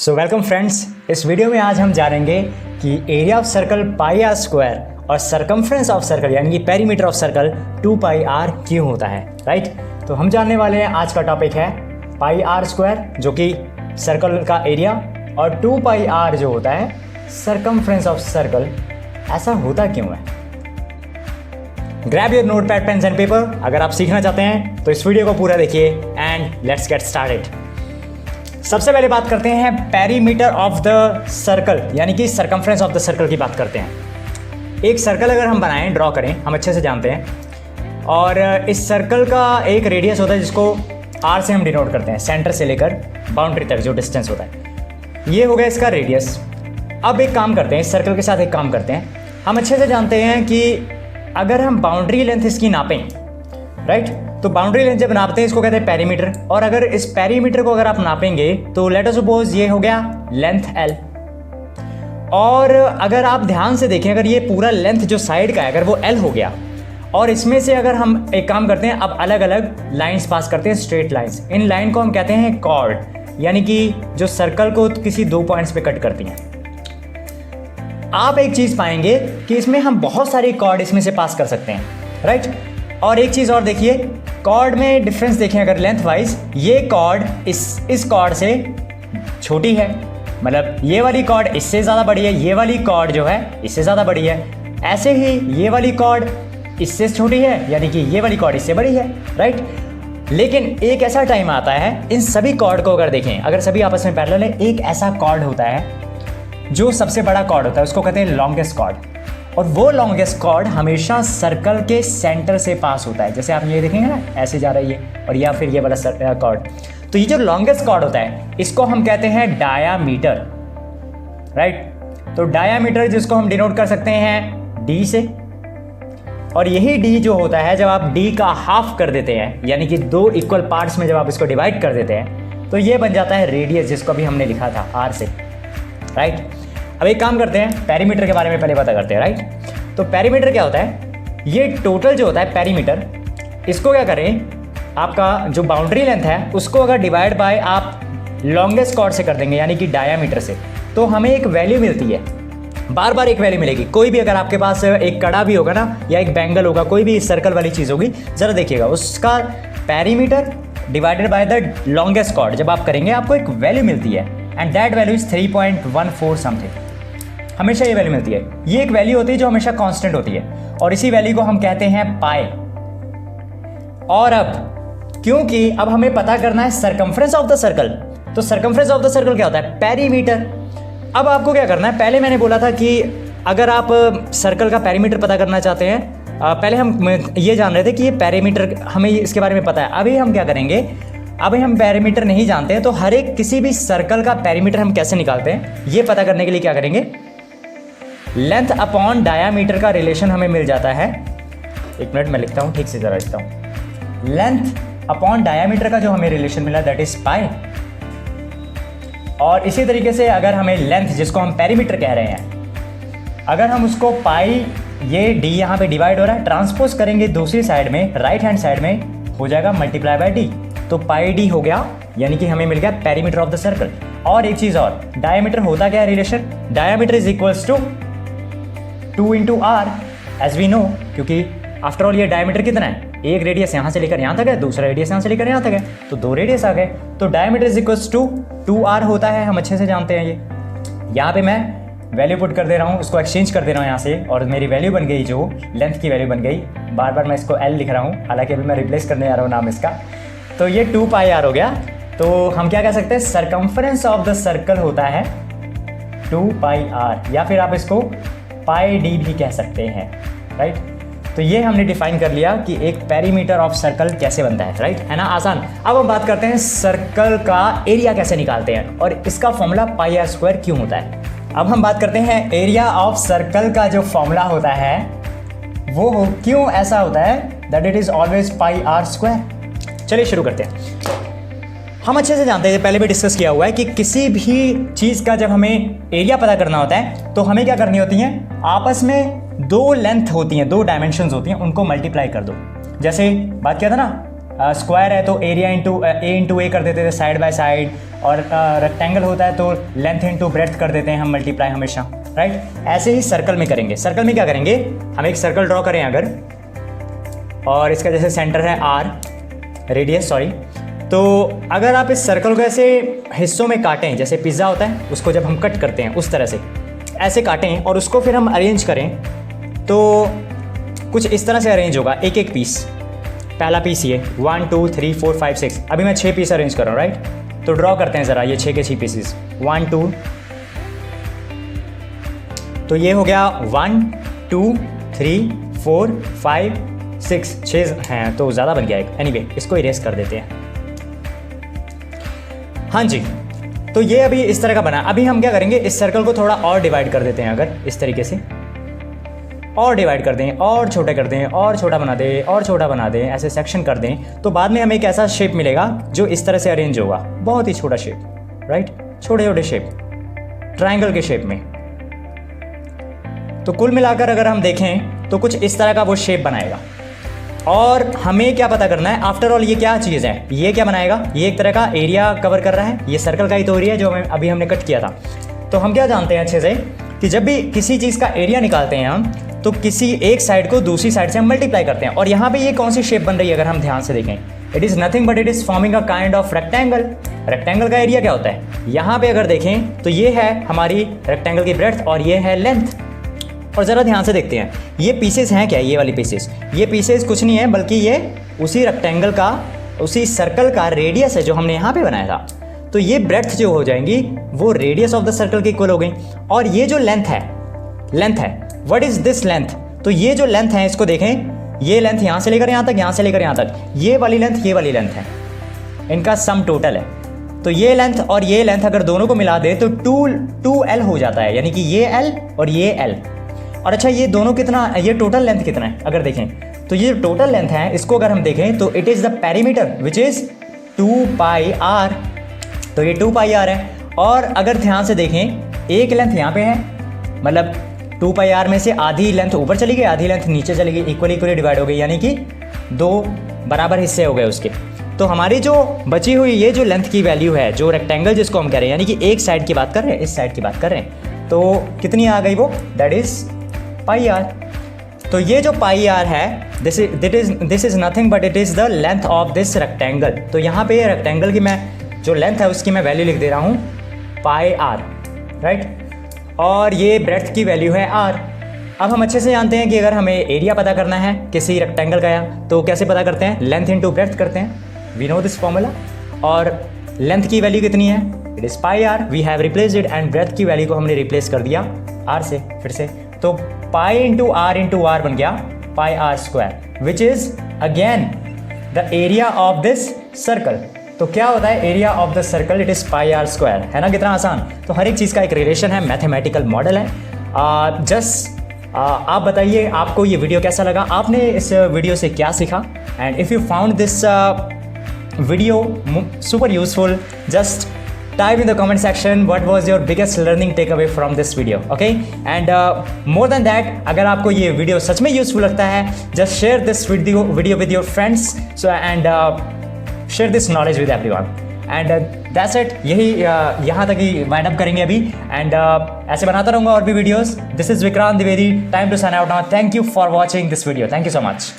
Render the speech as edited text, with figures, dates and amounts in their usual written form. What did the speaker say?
सो welcome friends, इस video में आज हम जानेंगे कि area of circle pi r square और सरकमफ्रेंस ऑफ सर्कल यानी कि perimeter of circle 2 pi r क्यों होता है। राइट, तो हम जानने वाले हैं, आज का टॉपिक है पाई आर स्क्वायर जो कि सर्कल का एरिया और 2 पाई आर जो होता है सरकमफ्रेंस ऑफ सर्कल। ऐसा होता क्यों है? Grab your notepad pens and paper. अगर आप सीखना चाहते हैं तो इस वीडियो को पूरा देखिए एंड लेट्स गेट स्टार्टेड। सबसे पहले बात करते हैं पेरीमीटर ऑफ द सर्कल यानी कि सरकमफ्रेंस ऑफ द सर्कल की बात करते हैं। एक सर्कल अगर हम बनाएं, ड्रॉ करें, हम अच्छे से जानते हैं, और इस सर्कल का एक रेडियस होता है जिसको आर से हम डिनोट करते हैं, सेंटर से लेकर बाउंड्री तक जो डिस्टेंस होता है। ये हो गया इसका रेडियस। अब एक काम करते हैं, इस सर्कल के साथ एक काम करते हैं। हम अच्छे से जानते हैं कि अगर हम बाउंड्री लेंथ इसकी नापें, राइट, तो बाउंड्री लेंथ जब नापते हैं इसको कहते हैं पेरीमीटर। और अगर इस पेरीमीटर को अगर आप नापेंगे तो लेट अस सपोज ये हो गया लेंथ L। और अगर आप ध्यान से देखें, अगर ये पूरा लेंथ जो साइड का है अगर वो L हो गया, और इसमें से अगर हम एक काम करते हैं, अब अलग अलग लाइंस पास करते हैं, स्ट्रेट लाइंस। इन लाइन को हम कहते हैं कॉर्ड, यानी कि जो सर्कल को किसी दो पॉइंट्स पे कट करती हैं। आप एक चीज पाएंगे कि इसमें हम बहुत सारी कॉर्ड इसमें से पास कर सकते हैं, राइट। और एक चीज और देखिए, कॉर्ड में डिफरेंस देखें अगर लेंथ वाइज, ये कॉर्ड इस कॉर्ड से छोटी है, मतलब ये वाली कॉर्ड इससे ज़्यादा बड़ी है, ये वाली कॉर्ड जो है इससे ज़्यादा बड़ी है। ऐसे ही ये वाली कॉर्ड इससे छोटी है, यानी कि ये वाली कॉर्ड इससे बड़ी है, राइट। लेकिन एक ऐसा टाइम आता है, इन सभी कॉर्ड को अगर देखें, अगर सभी आपस में पैरेलल है, एक ऐसा कॉर्ड होता है जो सबसे बड़ा कॉर्ड होता है, उसको कहते हैं लॉन्गेस्ट कॉर्ड। और वो लॉन्गेस्ट कॉर्ड हमेशा सर्कल के सेंटर से पास होता है। जैसे आप ये देखेंगे ना, ऐसे जा रही है, और या फिर ये वाला कॉर्ड। तो ये जो लॉन्गेस्ट कॉर्ड होता है इसको हम कहते हैं डायामीटर, राइट। तो डायामीटर जिसको हम डिनोट कर सकते हैं D से, और यही D जो होता है जब आप D का हाफ कर देते हैं, यानी कि दो इक्वल पार्ट्स में जब आप इसको डिवाइड कर देते हैं, तो ये बन जाता है रेडियस, जिसको अभी हमने लिखा था R से, राइट। अब एक काम करते हैं, पेरीमीटर के बारे में पहले पता करते हैं, राइट। तो पेरीमीटर क्या होता है? ये टोटल जो होता है पेरीमीटर, इसको क्या करें, आपका जो बाउंड्री लेंथ है उसको अगर डिवाइड बाय आप लॉन्गेस्ट कॉर्ड से कर देंगे, यानी कि डायामीटर से, तो हमें एक वैल्यू मिलती है। बार बार एक वैल्यू मिलेगी। कोई भी अगर आपके पास एक कड़ा भी होगा ना, या एक बैंगल होगा, कोई भी सर्कल वाली चीज़ होगी, ज़रा देखिएगा, उसका perimeter divided by the longest chord जब आप करेंगे आपको एक वैल्यू मिलती है, and that value is 3.14 something. हमेशा ये वैल्यू मिलती है। ये एक वैल्यू होती है जो हमेशा कांस्टेंट होती है, और इसी वैल्यू को हम कहते हैं पाई। और अब क्योंकि अब हमें पता करना है सरकमफ्रेंस ऑफ द सर्कल, तो सरकमफ्रेंस ऑफ द सर्कल क्या होता है? पेरीमीटर। अब आपको क्या करना है, पहले मैंने बोला था कि अगर आप सर्कल का पेरीमीटर पता करना चाहते हैं, पहले हम ये जान रहे थे कि ये पेरीमीटर, हमें इसके बारे में पता है। अभी हम क्या करेंगे, अभी हम पेरीमीटर नहीं जानते हैं, तो हर एक किसी भी सर्कल का पेरीमीटर हम कैसे निकालते हैं, ये पता करने के लिए क्या करेंगे, लेंथ अपॉन डायामीटर का रिलेशन हमें मिल जाता है। एक मिनट मैं लिखता हूँ, ठीक से जरा लिखता हूँ। लेंथ अपॉन डायामीटर का जो हमें रिलेशन मिला दैट इज पाई। और इसी तरीके से अगर हमें लेंथ, जिसको हम पेरीमीटर कह रहे हैं, अगर हम उसको पाई, ये D यहाँ पे डिवाइड हो रहा है, ट्रांसपोज करेंगे दूसरी साइड में, राइट हैंड साइड में, हो जाएगा मल्टीप्लाई बाय D, तो पाई D हो गया, यानी कि हमें मिल गया पेरीमीटर ऑफ द सर्कल। और एक चीज और, डायामीटर होता क्या है relation? Diameter is equals to 2 into R as we know, क्योंकि आफ्टर ऑल ये डायमीटर कितना है, एक रेडियस यहाँ से लेकर यहाँ तक है, दूसरा रेडियस यहाँ से लेकर यहाँ तक है, तो दो रेडियस आ गए। तो diameter is equals to 2R होता है, हम अच्छे से जानते हैं ये। यहाँ पे मैं वैल्यू पुट कर दे रहा हूँ, उसको एक्सचेंज कर दे रहा हूँ यहाँ से, और मेरी वैल्यू बन गई, जो लेंथ की वैल्यू बन गई। बार बार मैं इसको L लिख रहा हूँ, हालांकि अभी मैं रिप्लेस करने आ रहा हूँ नाम इसका। तो ये 2 पाई R हो गया। तो हम क्या कह सकते हैं, सरकमफ्रेंस ऑफ द सर्कल होता है 2 पाई R, या फिर आप इसको पाई D भी कह सकते हैं, राइट। तो ये हमने डिफाइन कर लिया कि एक पेरीमीटर ऑफ सर्कल कैसे बनता है, राइट, है ना, आसान। अब हम बात करते हैं सर्कल का एरिया कैसे निकालते हैं, और इसका फॉर्मूला पाई आर स्क्वायर क्यों होता है। अब हम बात करते हैं एरिया ऑफ सर्कल का जो फॉर्मूला होता है वो क्यों ऐसा होता है, that it is always pi r square. चलिए शुरू करते हैं। हम अच्छे से जानते हैं, पहले भी डिस्कस किया हुआ है कि किसी भी चीज़ का जब हमें एरिया पता करना होता है तो हमें क्या करनी होती है, आपस में दो लेंथ होती हैं, दो डायमेंशंस होती हैं, उनको मल्टीप्लाई कर दो। जैसे बात किया था ना, स्क्वायर है तो एरिया इंटू ए कर देते थे साइड बाय साइड, और रेक्टेंगल होता है तो लेंथ इंटू ब्रेड्थ कर देते हैं हम मल्टीप्लाई हमेशा, राइट। ऐसे ही सर्कल में करेंगे। सर्कल में क्या करेंगे, हम एक सर्कल ड्रॉ करें अगर, और इसका जैसे सेंटर है आर, रेडियस सॉरी, तो अगर आप इस सर्कल को ऐसे हिस्सों में काटें, जैसे पिज़्ज़ा होता है उसको जब हम कट करते हैं उस तरह से ऐसे काटें, और उसको फिर हम अरेंज करें तो कुछ इस तरह से अरेंज होगा, एक एक पीस। पहला पीस ये 1 2 3 4 5 6, अभी मैं 6 पीस अरेंज कर रहा हूँ, राइट। तो ड्रॉ करते हैं ज़रा ये 6 के 6 पीसेस, 1 2, तो ये हो गया 1 2 3 4 5 6, 6 हैं तो ज़्यादा बन गया एक। एनीवे इसको इरेज कर देते हैं। हाँ जी, तो ये अभी इस तरह का बना। अभी हम क्या करेंगे, इस सर्कल को थोड़ा और डिवाइड कर देते हैं, अगर इस तरीके से और डिवाइड कर दें, और छोटे कर दें, और छोटा बना दें, और छोटा बना दें, ऐसे सेक्शन कर दें, तो बाद में हमें एक ऐसा शेप मिलेगा जो इस तरह से अरेंज होगा, बहुत ही छोटा शेप, राइट, छोटे छोटे शेप, ट्रायंगल के शेप में। तो कुल मिलाकर अगर हम देखें तो कुछ इस तरह का वो शेप बनाएगा। और हमें क्या पता करना है, आफ्टर ऑल ये क्या चीज़ है, ये क्या बनाएगा, ये एक तरह का एरिया कवर कर रहा है, ये सर्कल का ही तो एरिया है जो अभी हमने कट किया था। तो हम क्या जानते हैं अच्छे से कि जब भी किसी चीज़ का एरिया निकालते हैं हम, तो किसी एक साइड को दूसरी साइड से हम मल्टीप्लाई करते हैं। और यहाँ पे ये कौन सी शेप बन रही है, अगर हम ध्यान से देखें, it is nothing but it is forming a kind of rectangle. Rectangle का एरिया क्या होता है, यहाँ पे अगर देखें तो ये है हमारी रेक्टेंगल की ब्रेड्थ और ये है लेंथ। और ज़रा ध्यान से देखते हैं ये पीसेस हैं क्या, ये वाली पीसेस, ये पीसेस कुछ नहीं है बल्कि ये उसी रेक्टेंगल का, उसी सर्कल का रेडियस है जो हमने यहाँ पे बनाया था। तो ये ब्रेड्थ जो हो जाएंगी वो रेडियस ऑफ द सर्कल के इक्वल हो गई। और ये जो लेंथ है व्हाट इज दिस लेंथ, तो ये जो लेंथ है इसको देखें, ये लेंथ यहाँ से लेकर यहाँ तक, यहाँ से लेकर यहाँ तक, ये वाली लेंथ है, इनका सम टोटल है। तो ये लेंथ और ये लेंथ अगर दोनों को मिला दे तो 2L हो जाता है, यानी कि ये L और ये L। और अच्छा ये दोनों कितना, ये टोटल लेंथ कितना है अगर देखें, तो ये टोटल लेंथ है, इसको अगर हम देखें तो it is the perimeter which is 2πr, तो ये 2πr है। और अगर ध्यान से देखें एक लेंथ यहाँ पे है, मतलब 2πr में से आधी लेंथ ऊपर चली गई, आधी लेंथ नीचे चली गई, इक्वली डिवाइड हो गई, यानी कि 2 बराबर हिस्से हो गए उसके। तो हमारी जो बची हुई ये जो लेंथ की वैल्यू है, जो रेक्टेंगल जिसको हम कह रहे हैं, यानी कि एक साइड की बात कर रहे हैं, इस साइड की बात कर रहे हैं, तो कितनी आ गई वो, दैट इज़ πr। तो ये जो πr है this is nothing but it is the length of this rectangle. तो यहाँ पे रेक्टेंगल की मैं जो लेंथ है उसकी मैं वैल्यू लिख दे रहा हूँ πr, राइट। और ये ब्रेड्थ की वैल्यू है r। अब हम अच्छे से जानते हैं कि अगर हमें एरिया पता करना है किसी रेक्टेंगल का, तो कैसे पता करते हैं, लेंथ इंटू ब्रेड्थ करते हैं, वी नो दिस फॉर्मूला। और लेंथ की वैल्यू कितनी है, it is πr, we have replaced it, and breadth की वैल्यू को हमने रिप्लेस कर दिया r से फिर से, तो पाई इंटू r बन गया πr² which is again the area of this circle. तो क्या होता है area of the circle, it is πr², है ना, कितना आसान। तो हर एक चीज़ का एक रिलेशन है, मैथमेटिकल मॉडल है। आप बताइए आपको ये वीडियो कैसा लगा, आपने इस वीडियो से क्या सीखा, and if you found this video super useful, just type in the comment section what was your biggest learning takeaway from this video, okay? And more than that, अगर आपको ये वीडियो सच में यूजफुल लगता है, just share this video with your friends, so and share this knowledge with everyone. And that's it, यही यहाँ तक ही wind up करेंगे अभी, and ऐसे बनाता रहूँगा और भी videos. This is Vikrant Dwivedi, time to sign out now. Thank you for watching this video. Thank you so much.